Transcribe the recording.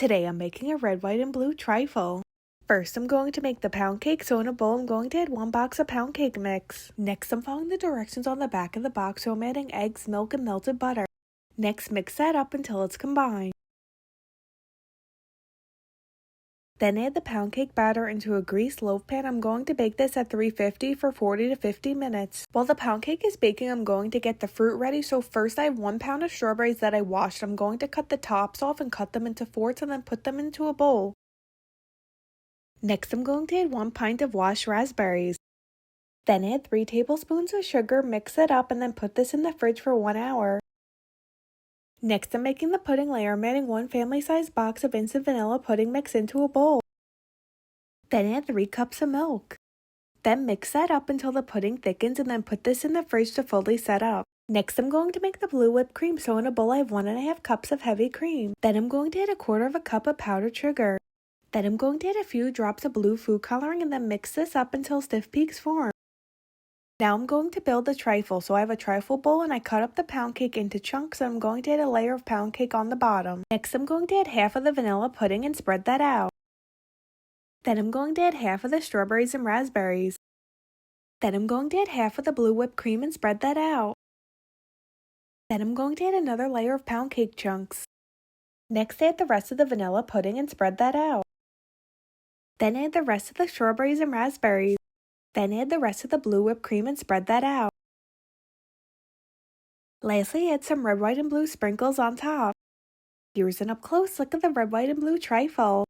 Today I'm making a red, white, and blue trifle. First I'm going to make the pound cake, so in a bowl I'm going to add 1 box of pound cake mix. Next I'm following the directions on the back of the box, so I'm adding eggs, milk, and melted butter. Next mix that up until it's combined. Then add the pound cake batter into a greased loaf pan. I'm going to bake this at 350 for 40 to 50 minutes. While the pound cake is baking, I'm going to get the fruit ready. So first I have 1 pound of strawberries that I washed. I'm going to cut the tops off and cut them into fourths and then put them into a bowl. Next I'm going to add 1 pint of washed raspberries. Then add 3 tablespoons of sugar, mix it up, and then put this in the fridge for 1 hour. Next I'm making the pudding layer. I'm adding 1 family-sized box of instant vanilla pudding mix into a bowl. Then add 3 cups of milk. Then mix that up until the pudding thickens and then put this in the fridge to fully set up. Next I'm going to make the blue whipped cream, so in a bowl I have 1½ cups of heavy cream. Then I'm going to add 1/4 cup of powdered sugar. Then I'm going to add a few drops of blue food coloring and then mix this up until stiff peaks form. Now I'm going to build the trifle, so I have a trifle bowl and I cut up the pound cake into chunks and I'm going to add a layer of pound cake on the bottom. Next I'm going to add half of the vanilla pudding and spread that out. Then I'm going to add half of the strawberries and raspberries. Then I'm going to add half of the blue whipped cream and spread that out. Then I'm going to add another layer of pound cake chunks. Next add the rest of the vanilla pudding and spread that out. Then add the rest of the strawberries and raspberries. Then add the rest of the blue whipped cream and spread that out. Lastly, add some red, white, and blue sprinkles on top. Here's an up close look at the red, white, and blue trifle.